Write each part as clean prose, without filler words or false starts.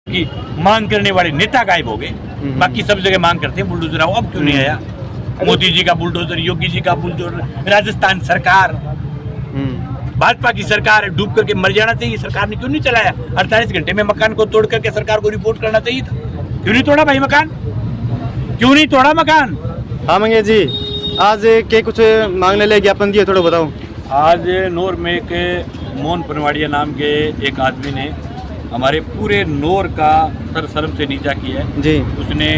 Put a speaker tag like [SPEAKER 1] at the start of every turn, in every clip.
[SPEAKER 1] की मांग करने वाले नेता गायब हो गए। बाकी सब जगह मांग करते हैं बुलडोजर आओ, अब क्यों नहीं आया? मोदी जी का बुलडोजर, योगी जी का बुलडोजर, राजस्थान सरकार, भाजपा की सरकार डूब करके मर जाना चाहिए, सरकार ने क्यों नहीं चलाया? 48 घंटे में मकान को तोड़ करके सरकार को रिपोर्ट करना चाहिए था। क्यों नहीं तोड़ा भाई मकान? क्यों नहीं तोड़ा मकान?
[SPEAKER 2] हाँ मंगे जी, आज के कुछ मांगने ले ज्ञापन दिए, थोड़ा बताओ।
[SPEAKER 1] आज नौर में एक मोहन पनवाड़िया नाम के एक आदमी ने हमारे पूरे नौर का सर शर्म से नीचा किया है
[SPEAKER 2] जी।
[SPEAKER 1] उसने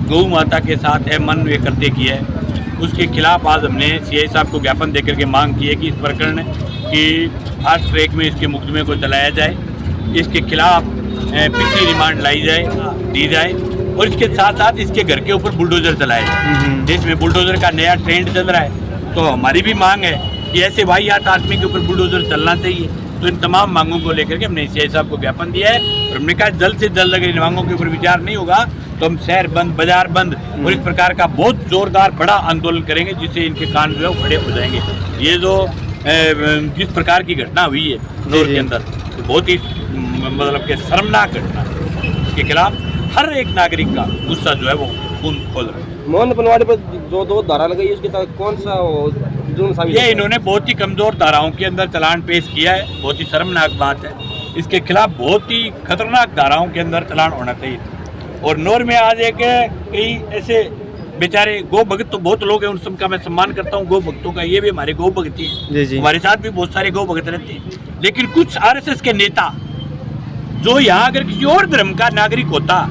[SPEAKER 1] गौ माता के साथ अमानवीय कृत्य किया है। उसके खिलाफ आज हमने सीआई साहब को ज्ञापन देकर के मांग की है कि इस प्रकरण की फास्ट ट्रैक में इसके मुकदमे को चलाया जाए, इसके खिलाफ पीसी रिमांड दी जाए और इसके साथ साथ इसके घर के ऊपर बुलडोजर चलाए जाए। देश में बुलडोजर का नया ट्रेंड चल रहा है, तो हमारी भी मांग है कि ऐसे वाहियात आदमी के ऊपर बुलडोजर चलना चाहिए। तो इन तमाम मांगों को लेकर के हमने सीआई साहब को ज्ञापन दिया है और हमने कहा जल्द से जल्द अगर इन मांगों के ऊपर विचार नहीं होगा तो हम शहर बंद, बाजार बंद और इस प्रकार का बहुत जोरदार बड़ा आंदोलन करेंगे जिससे इनके कान जो है वो खड़े हो जाएंगे। ये जो जिस प्रकार की घटना हुई है नौर के अंदर, तो बहुत ही मतलब के शर्मनाक घटना है। इसके खिलाफ हर एक नागरिक का गुस्सा जो है वो खून खोल रहा है।
[SPEAKER 3] मोहन पनवाड़ी पर जो 2 धारा लगाई उसके तहत कौन सा जुर्म साबित?
[SPEAKER 1] ये इन्होंने बहुत ही कमजोर धाराओं के अंदर चालान पेश किया है, बहुत ही शर्मनाक बात है। इसके खिलाफ बहुत ही खतरनाक धाराओं के अंदर चालान होना चाहिए। और नौर में आज एक कई ऐसे बेचारे गौ भक्त, तो बहुत लोग हैं, उन सबका मैं सम्मान करता हूँ, गौ भक्तों का, ये भी हमारे गौ भक्त हैं, हमारे साथ भी बहुत सारे गौ भक्त रहते हैं। लेकिन कुछ आरएसएस के नेता जो यहाँ अगर किसी और धर्म का नागरिक होता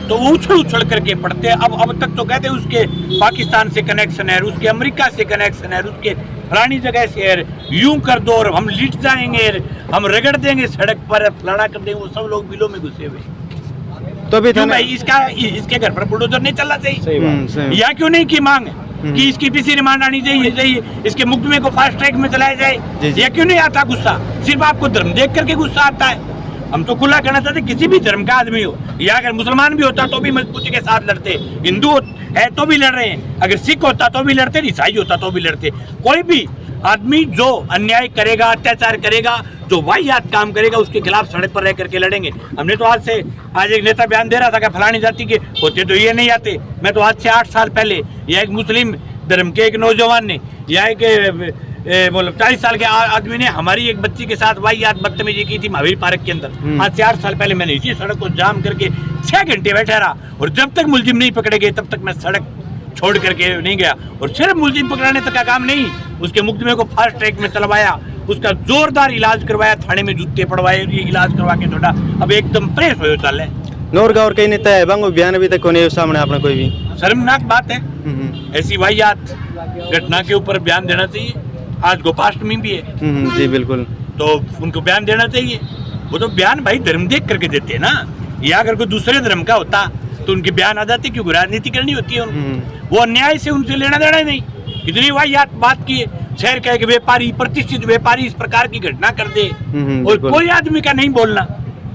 [SPEAKER 1] तो वो उछल करके पढ़ते। अब तक तो कहते हैं उसके पाकिस्तान से कनेक्शन है, उसके अमेरिका से कनेक्शन है, उसके फलानी जगह से है, यूं कर दो और हम लिट जाएंगे, हम रगड़ देंगे सड़क पर, फलाना कर देंगे। वो सब लोग बिलों में घुसे हुए।
[SPEAKER 2] तो भी
[SPEAKER 1] क्यों भाई इसके घर पर बुलडोजर नहीं चलना चाहिए? या क्यों नहीं की मांग कि इसकी पीसी रिमांड आनी चाहिए, इसके मुकदमे को फास्ट ट्रैक में चलाया जाए? या क्यों नहीं आता गुस्सा? सिर्फ आपको धर्म देख करके गुस्सा आता है। हम तो खुला कहना चाहते किसी भी धर्म का आदमी हो, या अगर मुसलमान भी होता तो भी मजबूती के साथ लड़ते, हिंदू है तो भी लड़ रहे हैं, अगर सिख होता तो भी लड़ते, ईसाई होता तो भी लड़ते। कोई भी आदमी जो अन्याय करेगा, अत्याचार करेगा, जो वाहियात काम करेगा, उसके खिलाफ सड़क पर रह करके लड़ेंगे। हमने तो आज एक नेता बयान दे रहा था कि फलानी जाति के होते तो ये नहीं आते। मैं तो आज से 8 साल पहले या एक मुस्लिम धर्म के एक नौजवान ने या एक 40 साल के आदमी ने हमारी एक बच्ची के साथ वाहियात बदतमीजी की थी महावीर पार्क के अंदर। आज से 8 साल पहले मैंने इसी सड़क को जाम करके 6 घंटे बैठा रहा और जब तक मुलजिम नहीं पकड़े गए तब तक मैं सड़क छोड़ करके नहीं गया। और सिर्फ मुलजिम पकड़ाने तक का काम नहीं, उसके मुकदमे को फास्ट ट्रैक में चलवाया, उसका जोरदार इलाज करवाया, थाने में जूते पड़वाए, ये इलाज करवा के थोड़ा अब एकदम प्रेस हो चल है।
[SPEAKER 2] नौर गाँव कई नेता है बांगो बयान अभी तक को नहीं सामने आपने कोई भी।
[SPEAKER 1] शर्मनाक बात है, ऐसी वाहियात घटना के ऊपर बयान देना चाहिए। आज गोपाष्टमी भी है
[SPEAKER 2] जी बिल्कुल, तो
[SPEAKER 1] उनको बयान देना चाहिए। वो तो बयान भाई धर्म देख करके देते हैं ना, या अगर कोई दूसरे धर्म का होता तो उनके बयान आ जाते, क्योंकि राजनीति करनी होती है। वो अन्याय से उनसे लेना देना ही नहीं। इतनी वाहियात बात की है, शहर का एक व्यापारी, प्रतिष्ठित व्यापारी इस प्रकार की घटना कर दे और कोई आदमी का नहीं बोलना,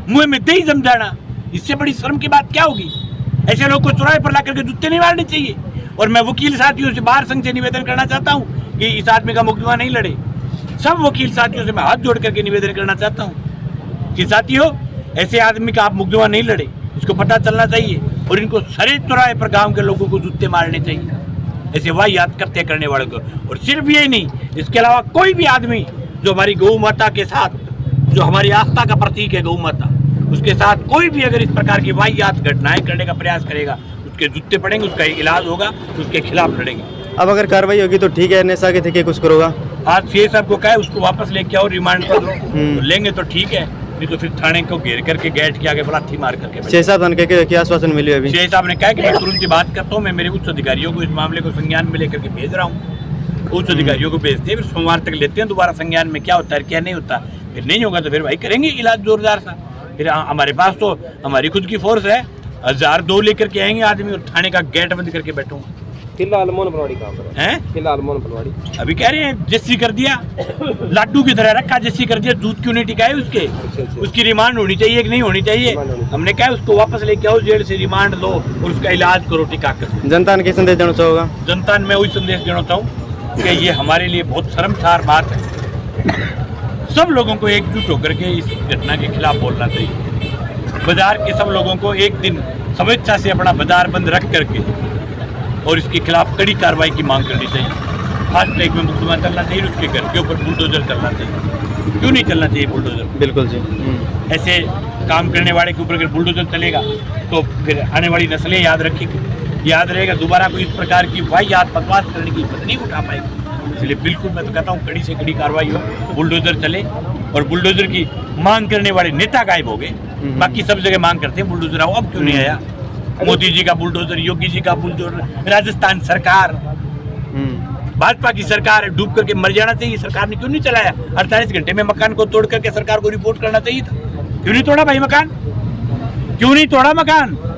[SPEAKER 1] मुंह में दही जम जाना, इससे बड़ी शर्म की बात क्या होगी? ऐसे लोग को चौराहे पर ला करके जूते नहीं मारने चाहिए। और मैं वकील साथियों से बार संघ से निवेदन करना चाहता हूँ कि इस आदमी का मुकदमा नहीं लड़े। सब वकील साथियों से मैं हाथ जोड़ करके निवेदन करना चाहता हूँ कि साथियों, ऐसे आदमी का आप मुकदमा नहीं लड़े, इसको पता चलना चाहिए और इनको सारे चौराहे पर गांव के लोगों को जूते मारने चाहिए, ऐसे वाहियात करते करने वाले को। और सिर्फ यही नहीं, इसके अलावा कोई भी आदमी जो हमारी गौ माता के साथ, जो हमारी आस्था का प्रतीक है गौ माता, उसके साथ कोई भी अगर इस प्रकार की वाहियात घटनाएं करने का प्रयास करेगा, उसके जूते पड़ेंगे, उसका इलाज होगा, उसके खिलाफ लड़ेंगे।
[SPEAKER 2] अब अगर कार्रवाई होगी तो ठीक है, नेशा के थे कुछ करोगा?
[SPEAKER 1] आज सीए साहब को कहा है उसको वापस लेके आओ, रिमांड पर लो, तो लेंगे तो ठीक है, नहीं तो फिर थाने को घेर करके गेट के आगे लाठी मार करके।
[SPEAKER 2] सीए साहब के क्या आश्वासन मिली अभी?
[SPEAKER 1] सीए साहब ने कहा कि मैं तुरंत ही बात करता हूँ, मैं मेरे उच्च अधिकारियों को इस मामले को संज्ञान में लेकर के भेज रहा हूँ। उच्च अधिकारियों को भेजते हैं, फिर सोमवार तक लेते हैं दोबारा संज्ञान में, क्या होता है क्या नहीं होता। फिर नहीं होगा तो फिर भाई करेंगे इलाज जोरदार सा। फिर हमारे पास तो हमारी खुद की फोर्स है, 1002 लेकर के आएंगे आदमी और थाने का गेट बंद करके बैठूंगा।
[SPEAKER 3] फिलहाल मोहन पनवाड़ी कहाँ पर है? फिलहाल मोहन पनवाड़ी
[SPEAKER 1] अभी कह रहे हैं जस्सी कर दिया, लाडू की तरह रखा, जस्सी कर दिया, दूध क्यों नहीं टिकाए उसके? उसकी रिमांड होनी चाहिए कि नहीं होनी चाहिए? हमने कहा उसको वापस लेके आओ, जेल से रिमांड लो और उसका इलाज करो टिका कर।
[SPEAKER 2] जनता ने क्या संदेश देना चाहोगा?
[SPEAKER 1] जनता ने मैं वही संदेश देना चाहूँ कि ये हमारे लिए बहुत शर्मसार बात है। सब लोगों को एकजुट होकर के इस घटना के खिलाफ बोलना चाहिए। बाजार के सब लोगों को एक दिन स्वेच्छा से अपना बाजार बंद रख करके और इसके खिलाफ कड़ी कार्रवाई की मांग करनी चाहिए। फास्ट ट्रैक में मुकदमा चलना चाहिए, उसके घर के ऊपर बुलडोजर चलना चाहिए। क्यों नहीं चलना चाहिए बुलडोजर?
[SPEAKER 2] बिल्कुल जी।
[SPEAKER 1] ऐसे काम करने वाले के ऊपर अगर बुलडोजर चलेगा तो फिर आने वाली नस्लें याद रखेगी, याद रहेगा, दोबारा कोई इस प्रकार की वाहियात बकवास करने की हिम्मत नहीं उठा पाएगी। इसलिए बिल्कुल मैं तो कहता हूँ कड़ी से कड़ी कार्रवाई हो, बुलडोजर चले और बुलडोजर की मांग करने वाले नेता गायब हो गए। बाकी सब जगह मांग करते हैं बुलडोजर आओ, अब क्यों नहीं आया? मोदी जी का बुलडोजर, योगी जी का बुलडोजर, राजस्थान सरकार, भाजपा की सरकार डूब करके मर जाना चाहिए। सरकार ने क्यों नहीं चलाया? 48 घंटे में मकान को तोड़ करके सरकार को रिपोर्ट करना चाहिए था। क्यों नहीं तोड़ा भाई मकान? क्यों नहीं तोड़ा मकान?